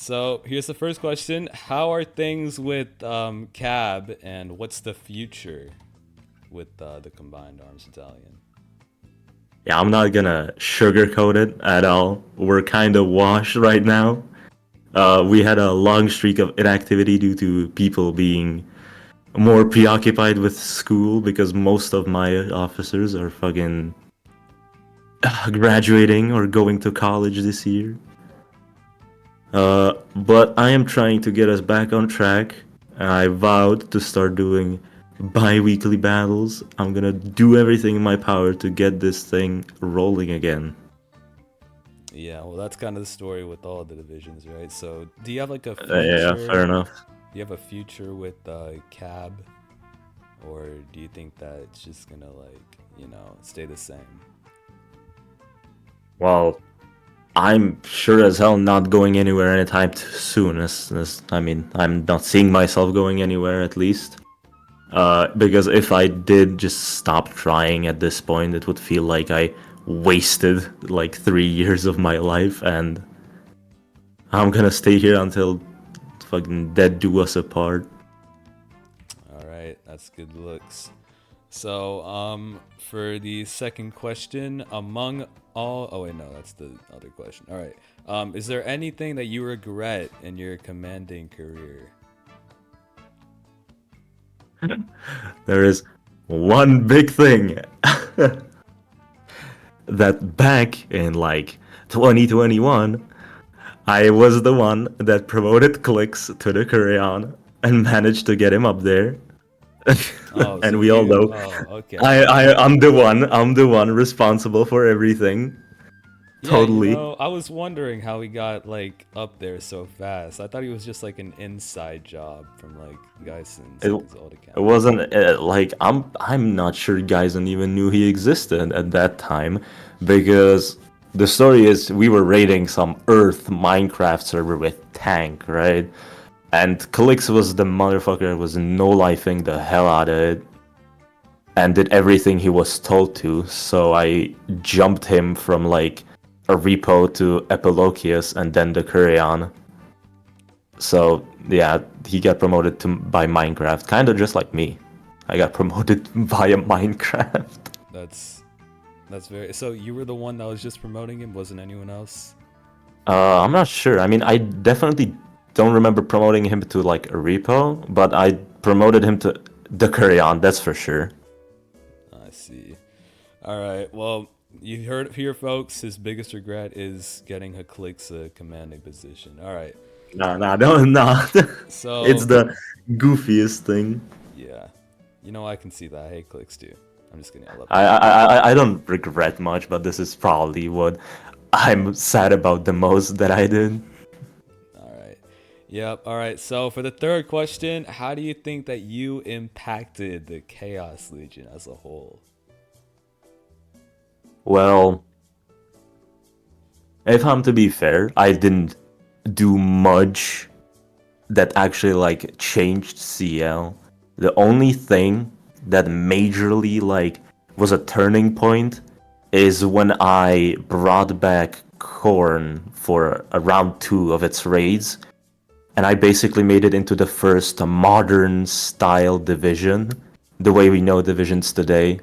So here's the first question: how are things with Cab, and what's the future with the Combined Arms Battalion? Yeah, I'm not gonna sugarcoat it at all. We're kind of washed right now. We had a long streak of inactivity due to people being more preoccupied with school because most of my officers are fucking graduating or going to college this year. But I am trying to get us back on track. I vowed to start doing bi-weekly battles. I'm gonna do everything in my power to get this thing rolling again. Yeah, well, that's kind of the story with all the divisions, right? So, do you have like a Yeah, fair future? enough. Do you have a future with Cab, or do you think that it's just gonna stay the same? Well, I'm sure as hell not going anywhere anytime soon. I mean, I'm not seeing myself going anywhere at least. Because if I did just stop trying at this point, it would feel like I wasted like 3 years of my life, and I'm gonna stay here until fucking dead do us apart. All right, that's good looks. So, for the second question, among all, oh wait, no, that's the other question. All right, is there anything that you regret in your commanding career? There is one big thing that back in like 2021, I was the one that promoted Clicks to the Courion and managed to get him up there. Oh, so And we all know okay. I'm the one responsible for everything. Yeah, Totally. I was wondering how he got like up there so fast. I thought he was just like an inside job from like Geison's, It, like his old it account. wasn't like I'm not sure Geisen even knew he existed at that time because the story is we were raiding some Earth Minecraft server with tank, right? And Calix was the motherfucker that was no-lifing the hell out of it and did everything he was told to. So I jumped him from like a repo to Epilochius and then the Courion. So yeah, he got promoted to by Minecraft, kind of just like me. I got promoted via Minecraft. That's that's very. So you were the one that was just promoting him, wasn't anyone else? I'm not sure. I mean, I definitely don't remember promoting him to like a repo, but I promoted him to the Courion, that's for sure. I see. All right. Well, you heard it here, folks. His biggest regret is getting Haklik's commanding position. All right. No, no, no, no. It's So the goofiest thing. yeah, I can see that. I hate clicks too. I'm just kidding. I love I, clicks. I I don't regret much, but this is probably what I'm sad about the most that I did. All right. Yep. All right. So for the third question, how do you think that you impacted the Chaos Legion as a whole? Well, if I'm to be fair, I didn't do much that actually like changed CL. The only thing that majorly like was a turning point is when I brought back Korn for a round two of its raids, and I basically made it into the first modern style division, the way we know divisions today.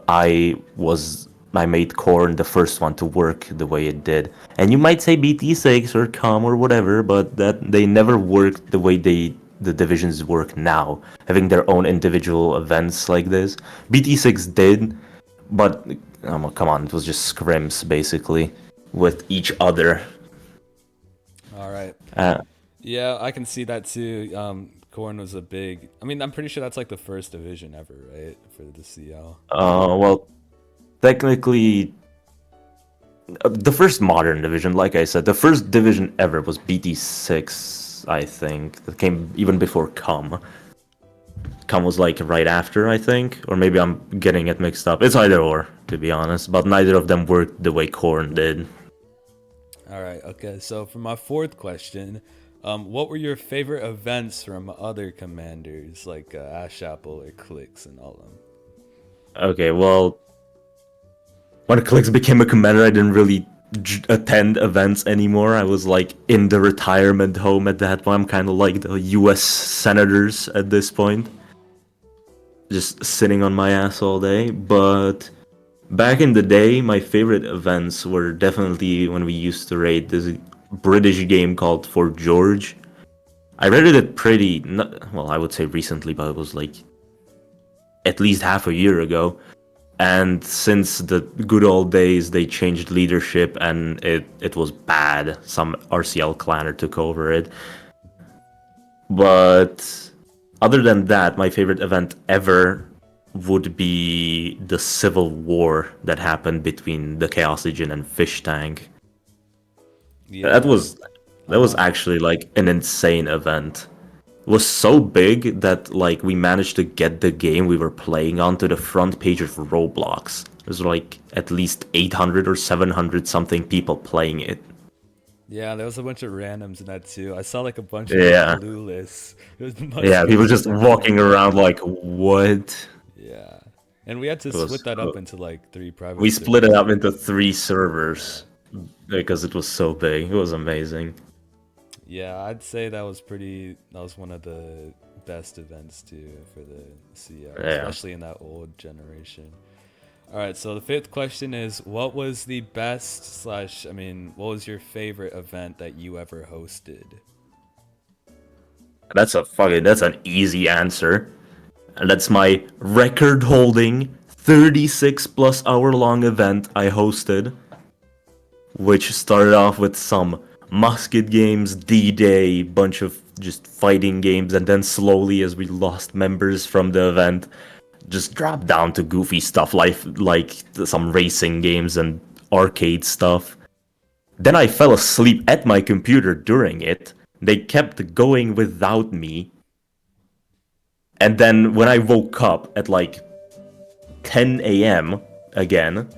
I made Corn the first one to work the way it did. And you might say BT6 or Com or whatever, but that they never worked the way the divisions work now, having their own individual events like this. BT6 did, but come on, it was just scrims basically with each other. All right. Uh, Yeah, I can see that too. Corn was a big. I mean, I'm pretty sure that's like the first division ever, right, for the CL. well, technically, the first modern division, like I said, the first division ever was BT6, I think. That came even before Com. Com was like right after, I think. Or maybe I'm getting it mixed up. It's either or, to be honest. But neither of them worked the way Korn did. All right. Okay. So for my fourth question, what were your favorite events from other commanders like Ash Apple or Clicks and all of them? Okay, well, when Clicks became a commander, I didn't really attend events anymore. I was like in the retirement home at that point. I'm kind of like the U.S. senators at this point, just sitting on my ass all day. But back in the day, my favorite events were definitely when we used to raid this British game called Fort George. I rated it pretty, well, I would say recently, but it was like at least half a year ago. And since the good old days, they changed leadership and it was bad. Some RCL clanner took over it. But other than that, my favorite event ever would be the civil war that happened between the Chaos Legion and Fish Tank. That Yeah. was that was actually like an insane event. It was so big that like we managed to get the game we were playing onto the front page of Roblox. There's like at least 800 or 700 something people playing it. Yeah, there was a bunch of randoms in that too. I saw like a bunch of people Yeah. clueless. It must Yeah, have been people just super walking fun. around like, what? Yeah. And we had to It was. split that up into like 3 We private split it servers. up into 3 servers Yeah. because it was so big. It was amazing. Yeah, I'd say that was one of the best events too for the CO, Yeah. especially in that old generation. All right, so the fifth question is what was the best slash, I mean, what was your favorite event that you ever hosted? That's an easy answer. And that's my record holding 36 plus hour long event I hosted, which started off with some musket games, D-Day, bunch of just fighting games, and then slowly as we lost members from the event, just dropped down to goofy stuff like some racing games and arcade stuff. Then I fell asleep at my computer during it. They kept going without me. And then when I woke up at like 10 a.m. again,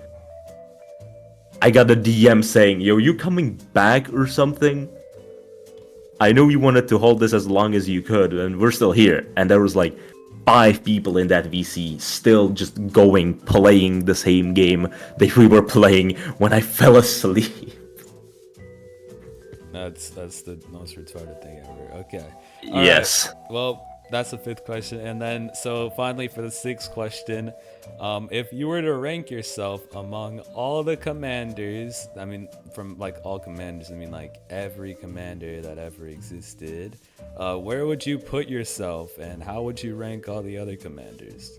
I got a DM saying, "Yo, you coming back or something? I know you wanted to hold this as long as you could, and we're still here." And there was like 5 people in that VC still just going, playing the same game that we were playing when I fell asleep. That's the most retarded thing ever. Okay. All right. Yes. Well, that's the fifth question. And then, so finally, for the sixth question, if you were to rank yourself among all the commanders, I mean, from like all commanders, I mean, like every commander that ever existed, where would you put yourself and how would you rank all the other commanders?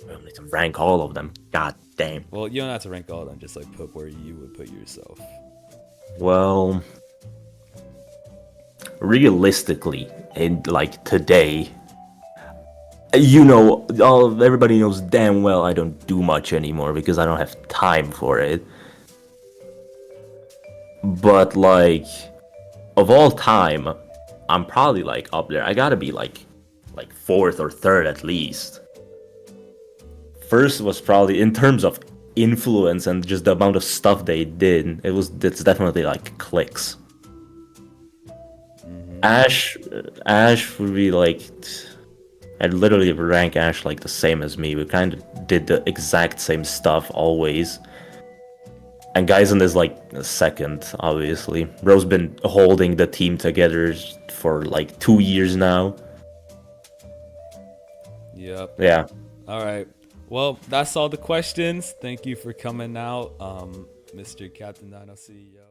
I need to rank all of them. God damn. Well, you don't have to rank all of them, just like put where you would put yourself. Well, realistically, in like today, everybody knows damn well I don't do much anymore because I don't have time for it. But like, of all time, I'm probably like up there. I gotta be like fourth or third at least. First was probably in terms of influence and just the amount of stuff they did. It's definitely like clicks. Mm-hmm. Ash would be like, I'd literally rank Ash like the same as me. We kind of did the exact same stuff always. And Geisen is like second, obviously. Bro's been holding the team together for like 2 years now. Yep. Yeah. All right. Well, that's all the questions. Thank you for coming out, Mr. Captain Dino CEO.